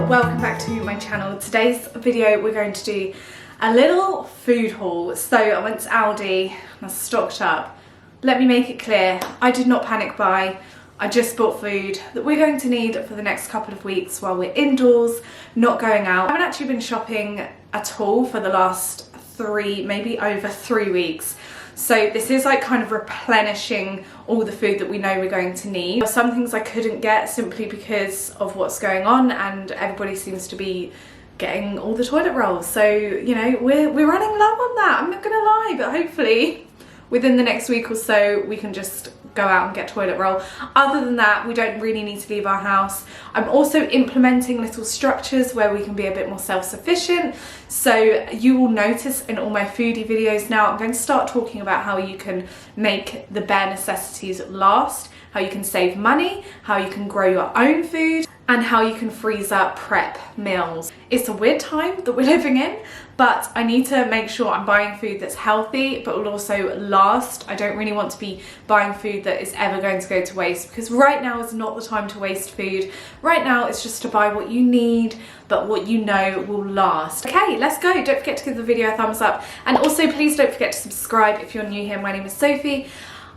Welcome back to my channel. Today's video we're going to do a little food haul. So I went to Aldi and I stocked up. Let me make it clear, I did not panic buy. I just bought food that we're going to need for the next couple of weeks while we're indoors, not going out. I haven't actually been shopping at all for the last maybe over 3 weeks. So this is like kind of replenishing all the food that we know we're going to need. Some things I couldn't get simply because of what's going on, and everybody seems to be getting all the toilet rolls. So, you know, we're running low on that, I'm not gonna lie, but hopefully within the next week or so we can just go out and get toilet roll. Other than that, we don't really need to leave our house. I'm also implementing little structures where we can be a bit more self-sufficient. So you will notice in all my foodie videos now, I'm going to start talking about how you can make the bare necessities last, how you can save money, how you can grow your own food, and how you can freeze up prep meals. It's a weird time that we're living in, but I need to make sure I'm buying food that's healthy but will also last. I don't really want to be buying food that is ever going to go to waste, because right now is not the time to waste food. Right now it's just to buy what you need but what you know will last. Okay, let's go. Don't forget to give the video a thumbs up, and also please don't forget to subscribe if you're new here. My name is Sophie.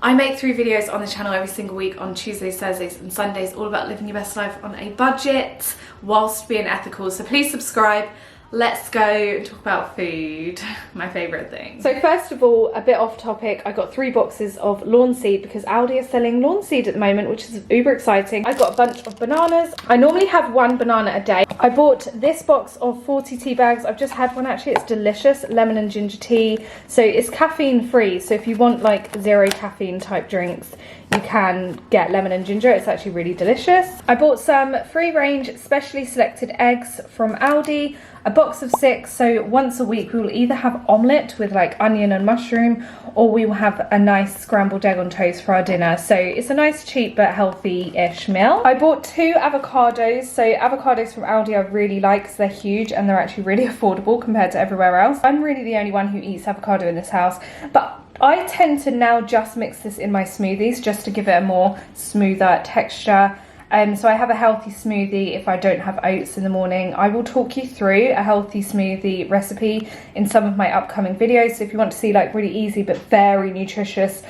I make 3 videos on the channel every single week on Tuesdays, Thursdays and Sundays, all about living your best life on a budget whilst being ethical. So please subscribe. Let's go and talk about food, my favourite thing. So first of all, a bit off topic, I got 3 boxes of lawn seed because Aldi is selling lawn seed at the moment, which is uber exciting. I got a bunch of bananas. I normally have 1 banana a day. I bought this box of 40 tea bags. I've just had one actually, it's delicious, lemon and ginger tea. So it's caffeine free, so if you want like 0 caffeine type drinks, you can get lemon and ginger. It's actually really delicious. I bought some free range specially selected eggs from Aldi, a box of 6, so once a week we will either have omelette with like onion and mushroom, or we will have a nice scrambled egg on toast for our dinner. So it's a nice cheap but healthy-ish meal. I bought 2 avocados. So avocados from Aldi I really like because they're huge and they're actually really affordable compared to everywhere else. I'm really the only one who eats avocado in this house, but I tend to now just mix this in my smoothies just to give it a more smoother texture. So I have a healthy smoothie if I don't have oats in the morning. I will talk you through a healthy smoothie recipe in some of my upcoming videos. So if you want to see like really easy but very nutritious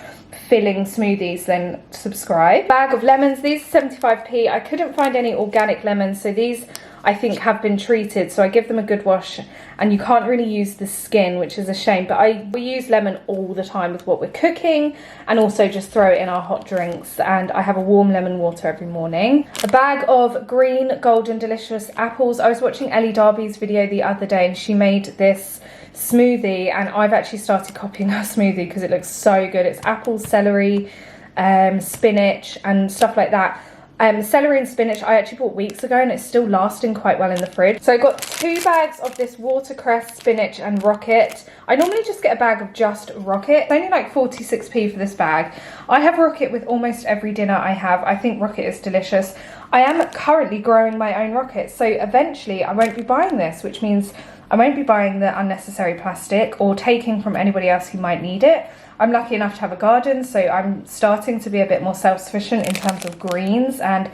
filling smoothies, then subscribe. Bag of lemons, these are 75p. I couldn't find any organic lemons, so these I think have been treated, so I give them a good wash, and you can't really use the skin, which is a shame, but we use lemon all the time with what we're cooking, and also just throw it in our hot drinks, and I have a warm lemon water every morning. A bag of green golden delicious apples. I was watching Ellie Darby's video the other day and she made this smoothie, and I've actually started copying her smoothie because it looks so good. It's apples, celery, spinach and stuff like that. Celery and spinach I actually bought weeks ago and it's still lasting quite well in the fridge. So I got 2 bags of this watercress, spinach and rocket. I normally just get a bag of just rocket. It's only like 46p for this bag. I have rocket with almost every dinner I have. I think rocket is delicious. I am currently growing my own rocket, so eventually I won't be buying this, which means I won't be buying the unnecessary plastic or taking from anybody else who might need it. I'm lucky enough to have a garden, so I'm starting to be a bit more self-sufficient in terms of greens and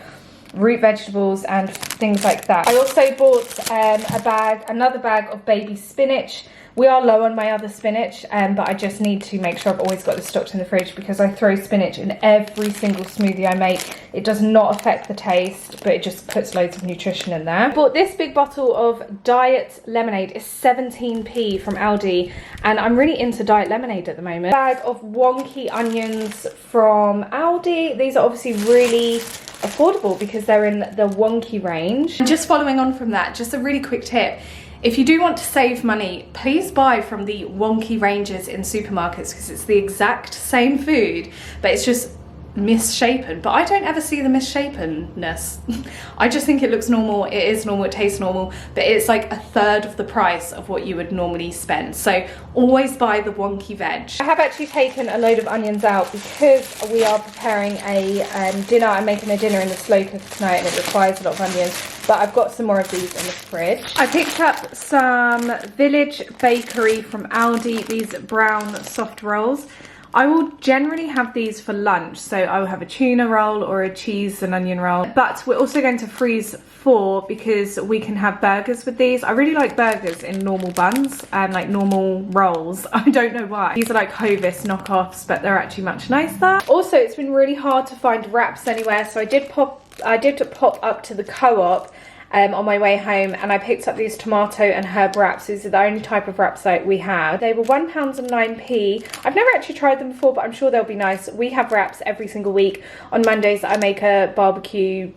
root vegetables and things like that. I also bought another bag of baby spinach. We are low on my other spinach, but I just need to make sure I've always got this stocked in the fridge because I throw spinach in every single smoothie I make. It does not affect the taste, but it just puts loads of nutrition in there. I bought this big bottle of diet lemonade. It's 17p from Aldi, and I'm really into diet lemonade at the moment. A bag of wonky onions from Aldi. These are obviously really affordable because they're in the wonky range. And just following on from that, just a really quick tip. If you do want to save money, please buy from the wonky ranges in supermarkets because it's the exact same food, but it's just misshapen, but I don't ever see the misshapenness. I just think it looks normal, it is normal, it tastes normal, but it's like a third of the price of what you would normally spend. So always buy the wonky veg. I have actually taken a load of onions out because we are preparing a dinner. I'm making a dinner in the slow cooker tonight and it requires a lot of onions, but I've got some more of these in the fridge. I picked up some Village Bakery from Aldi, these brown soft rolls. I will generally have these for lunch, so I will have a tuna roll or a cheese and onion roll, but we're also going to freeze 4 because we can have burgers with these. I really like burgers in normal buns and like normal rolls. I don't know why. These are like Hovis knockoffs, but they're actually much nicer. Also, it's been really hard to find wraps anywhere, so I did pop up to the Co-op on my way home, and I picked up these tomato and herb wraps. These are the only type of wraps that we have. They were £1.09. I've never actually tried them before, but I'm sure they'll be nice. We have wraps every single week. On Mondays I make a barbecue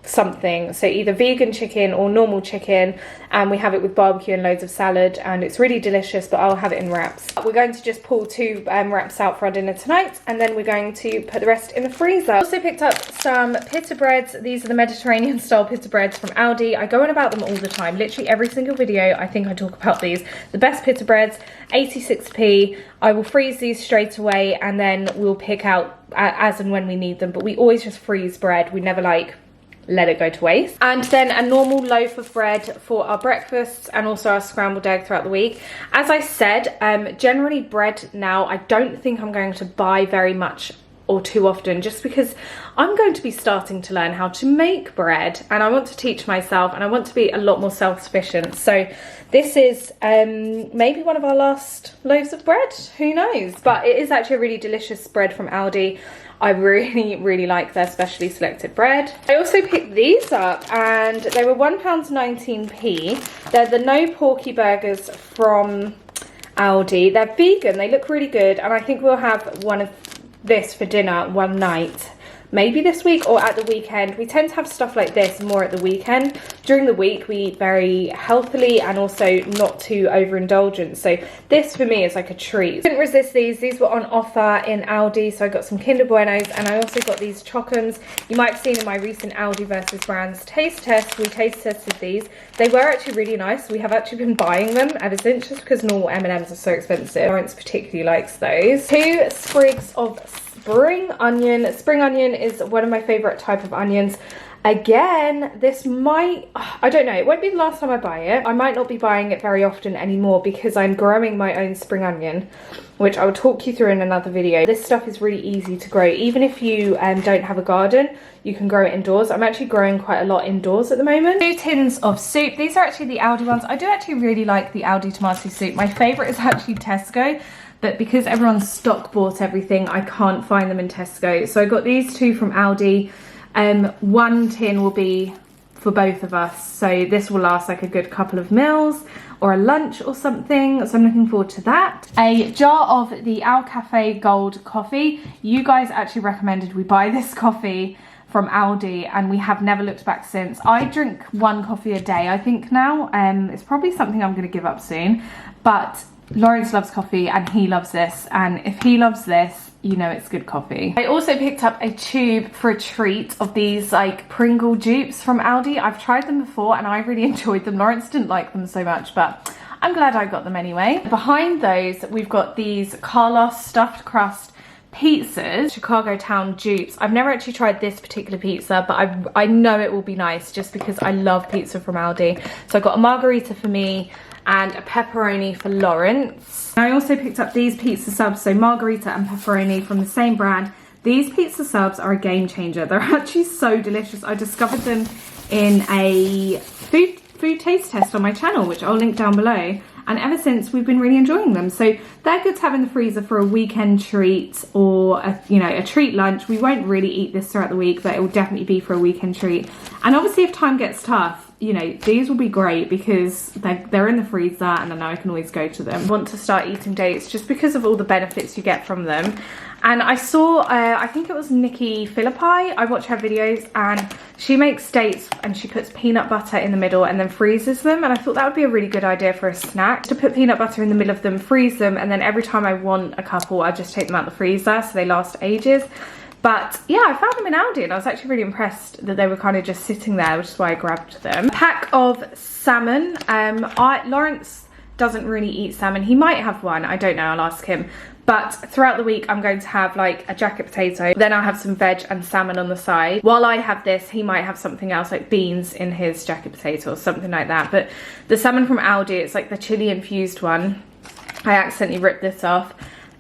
something, so either vegan chicken or normal chicken, and we have it with barbecue and loads of salad, and it's really delicious, but I'll have it in wraps. We're going to just pull 2 wraps out for our dinner tonight, and then we're going to put the rest in the freezer. Also picked up some pita breads. These are the Mediterranean style pita breads from Aldi. I go on about them all the time, literally every single video I think I talk about these. The best pita breads, 86p. I will freeze these straight away, and then we'll pick out as and when we need them, but we always just freeze bread. We never like let it go to waste. And then a normal loaf of bread for our breakfasts and also our scrambled egg throughout the week. As I said, generally bread now, I don't think I'm going to buy very much or too often, just because I'm going to be starting to learn how to make bread, and I want to teach myself, and I want to be a lot more self-sufficient. So this is maybe one of our last loaves of bread, who knows, but it is actually a really delicious bread from Aldi. I really like their specially selected bread. I also picked these up, and they were £1.19. They're the no porky burgers from Aldi. They're vegan, they look really good, and I think we'll have one of this for dinner one night, maybe this week or at the weekend. We tend to have stuff like this more at the weekend. During the week we eat very healthily and also not too overindulgent, so this for me is like a treat. Couldn't resist these. These were on offer in Aldi, so I got some Kinder Buenos, and I also got these Chocums. You might have seen in my recent Aldi versus brands taste test, we taste tested these. They were actually really nice. We have actually been buying them ever since, just because normal M&Ms are so expensive. Lawrence particularly likes those. 2 sprigs of spring onion. Spring onion is one of my favorite type of onions. Again, this might, I don't know, it won't be the last time I buy it. I might not be buying it very often anymore because I'm growing my own spring onion, which I will talk you through in another video. This stuff is really easy to grow. Even if you don't have a garden, you can grow it indoors. I'm actually growing quite a lot indoors at the moment. 2 tins of soup. These are actually the Aldi ones. I do actually really like the Aldi tomato soup. My favourite is actually Tesco, but because everyone's stock bought everything, I can't find them in Tesco. So I got these 2 from Aldi. 1 tin will be for both of us, so this will last like a good couple of meals or a lunch or something, so I'm looking forward to that. A jar of the Al Cafe Gold coffee. You guys actually recommended we buy this coffee from Aldi, and we have never looked back since. I drink 1 coffee a day I think now. It's probably something I'm going to give up soon, but Lawrence loves coffee and he loves this, and if he loves this, you know it's good coffee. I also picked up a tube for a treat of these like Pringle dupes from Aldi. I've tried them before and I really enjoyed them. Lawrence didn't like them so much, but I'm glad I got them anyway. Behind those we've got these Carlos stuffed crust pizzas, Chicago Town dupes. I've never actually tried this particular pizza, but I know it will be nice just because I love pizza from Aldi. So I got a margarita for me and a pepperoni for Lawrence. I also picked up these pizza subs, so margarita and pepperoni from the same brand. These pizza subs are a game changer. They're actually so delicious. I discovered them in a food taste test on my channel, which I'll link down below, and ever since we've been really enjoying them. So they're good to have in the freezer for a weekend treat or a treat lunch. We won't really eat this throughout the week, but it will definitely be for a weekend treat. And obviously if time gets tough, these will be great because they're in the freezer and I know I can always go to them. I want to start eating dates just because of all the benefits you get from them. And I saw, I think it was Nikki Philippi, I watch her videos, and she makes dates and she puts peanut butter in the middle and then freezes them, and I thought that would be a really good idea for a snack, to put peanut butter in the middle of them, freeze them, and then every time I want a couple I just take them out the freezer so they last ages. But yeah, I found them in Aldi and I was actually really impressed that they were kind of just sitting there, which is why I grabbed them. Pack of salmon. Lawrence doesn't really eat salmon. He might have one, I don't know, I'll ask him. But throughout the week I'm going to have like a jacket potato, then I'll have some veg and salmon on the side. While I have this, he might have something else like beans in his jacket potato or something like that. But the salmon from Aldi, it's like the chili infused one, I accidentally ripped this off,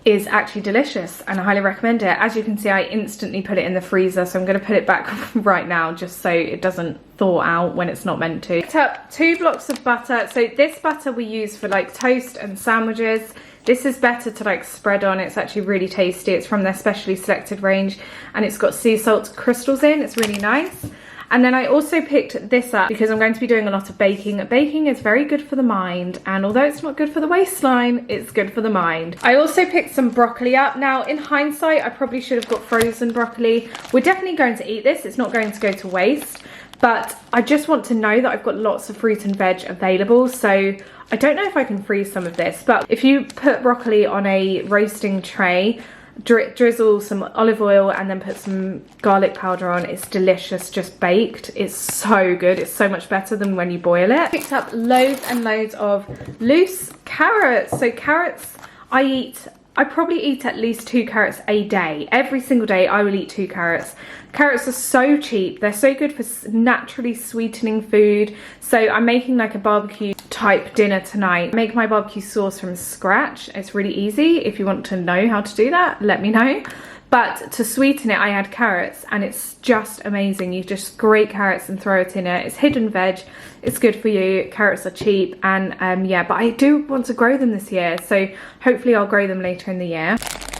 is actually delicious and I highly recommend it. As you can see, I instantly put it in the freezer, so I'm going to put it back right now just so it doesn't thaw out when it's not meant to. Picked up 2 blocks of butter. So this butter we use for like toast and sandwiches. This is better to like spread on. It's actually really tasty. It's from their specially selected range and it's got sea salt crystals in. It's really nice. And then I also picked this up because I'm going to be doing a lot of baking. Baking is very good for the mind, and although it's not good for the waistline, it's good for the mind. I also picked some broccoli up. Now, in hindsight, I probably should have got frozen broccoli. We're definitely going to eat this. It's not going to go to waste, but I just want to know that I've got lots of fruit and veg available. So I don't know if I can freeze some of this, but if you put broccoli on a roasting tray, drizzle some olive oil and then put some garlic powder on, it's delicious just baked. It's so good. It's so much better than when you boil it. Picked up loads and loads of loose carrots. So carrots, I probably eat at least 2 carrots a day. Every single day I will eat 2 carrots. Carrots are so cheap. They're so good for naturally sweetening food. So I'm making like a barbecue type dinner tonight. I make my barbecue sauce from scratch. It's really easy. If you want to know how to do that, let me know. But to sweeten it, I add carrots and it's just amazing. You just grate carrots and throw it in it. It's hidden veg. It's good for you. Carrots are cheap and yeah, but I do want to grow them this year. So hopefully I'll grow them later in the year.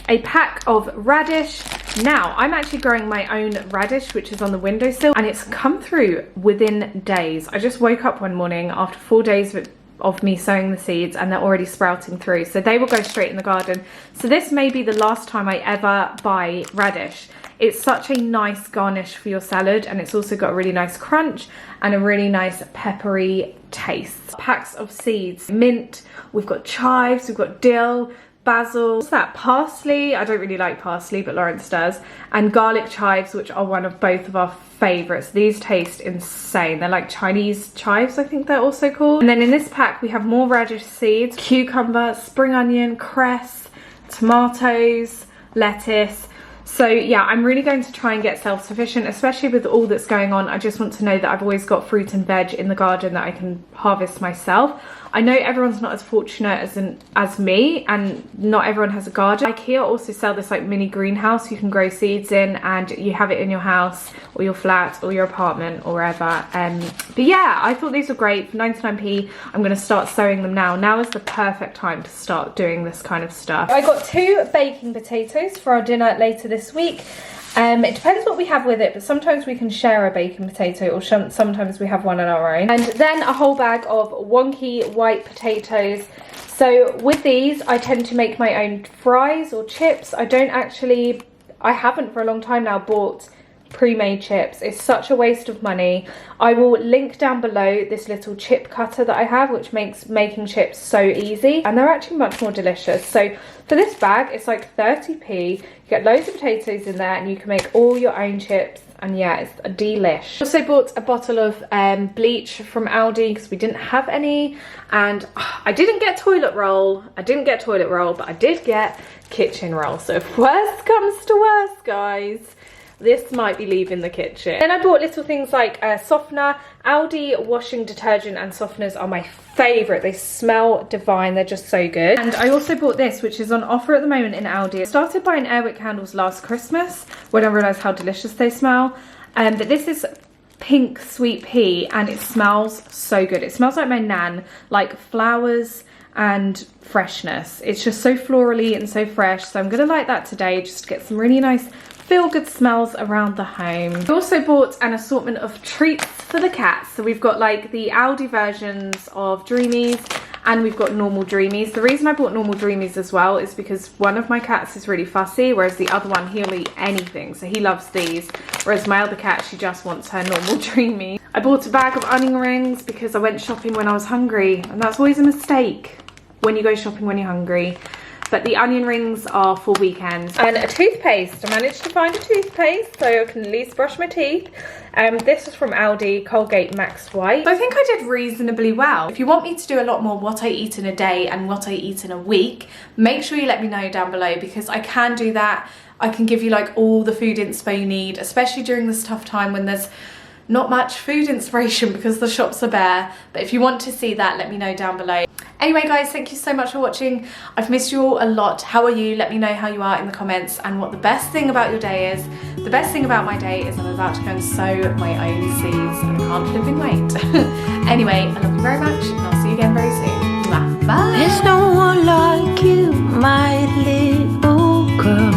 A pack of radish. Now, I'm actually growing my own radish, which is on the windowsill, and it's come through within days. I just woke up one morning after 4 days of me sowing the seeds and they're already sprouting through. So they will go straight in the garden. So this may be the last time I ever buy radish. It's such a nice garnish for your salad and it's also got a really nice crunch and a really nice peppery taste. Packs of seeds. Mint, we've got chives, we've got dill, basil, what's that, parsley? I don't really like parsley, but Lawrence does. And garlic chives, which are one of both of our favourites. These taste insane. They're like Chinese chives, I think they're also called. And then in this pack, we have more radish seeds, cucumber, spring onion, cress, tomatoes, lettuce. So yeah, I'm really going to try and get self-sufficient, especially with all that's going on. I just want to know that I've always got fruit and veg in the garden that I can harvest myself. I know everyone's not as fortunate as me, and not everyone has a garden. IKEA also sell this like mini greenhouse you can grow seeds in, and you have it in your house or your flat or your apartment or wherever. But yeah, I thought these were great for 99p. I'm going to start sowing them now. Now is the perfect time to start doing this kind of stuff. I got 2 baking potatoes for our dinner later this week. It depends what we have with it, but sometimes we can share a baking potato or sometimes we have one on our own. And then a whole bag of wonky white potatoes. So with these, I tend to make my own fries or chips. I haven't for a long time now bought pre-made chips. It's such a waste of money. I will link down below this little chip cutter that I have, which makes making chips so easy, and they're actually much more delicious. So for this bag, it's like 30p. You get loads of potatoes in there and you can make all your own chips, and yeah, it's a delish. Also bought a bottle of bleach from Aldi because we didn't have any, and I didn't get toilet roll, but I did get kitchen roll. So if worse comes to worse, guys, this might be leaving the kitchen. Then I bought little things like softener. Aldi washing detergent and softeners are my favourite. They smell divine. They're just so good. And I also bought this, which is on offer at the moment in Aldi. I started buying Airwick candles last Christmas when I realised how delicious they smell. But this is pink sweet pea and it smells so good. It smells like my nan, like flowers and freshness. It's just so florally and so fresh. So I'm going to light that today just to get some really nice feel-good smells around the home. I also bought an assortment of treats for the cats. So we've got like the Aldi versions of Dreamies and we've got normal Dreamies. The reason I bought normal Dreamies as well is because one of my cats is really fussy, whereas the other one, he'll eat anything. So he loves these, whereas my other cat, she just wants her normal Dreamies. I bought a bag of onion rings because I went shopping when I was hungry, and that's always a mistake when you go shopping when you're hungry. but the onion rings are for weekends. And a toothpaste. I managed to find a toothpaste so I can at least brush my teeth. This is from Aldi, Colgate Max White. So I think I did reasonably well. If you want me to do a lot more what I eat in a day and what I eat in a week, make sure you let me know down below, because I can do that. I can give you like all the food inspo you need, especially during this tough time when there's not much food inspiration because the shops are bare. But if you want to see that, let me know down below. Anyway guys, thank you so much for watching. I've missed you all a lot. How are you? Let me know how you are in the comments and what the best thing about your day is. The best thing about my day is I'm about to go and sew my own sleeves and I can't flip in weight. Anyway, I love you very much and I'll see you again very soon. Mwah. Bye. There's no one like you, my little girl.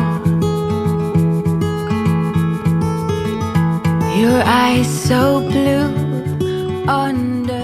Your eyes so blue under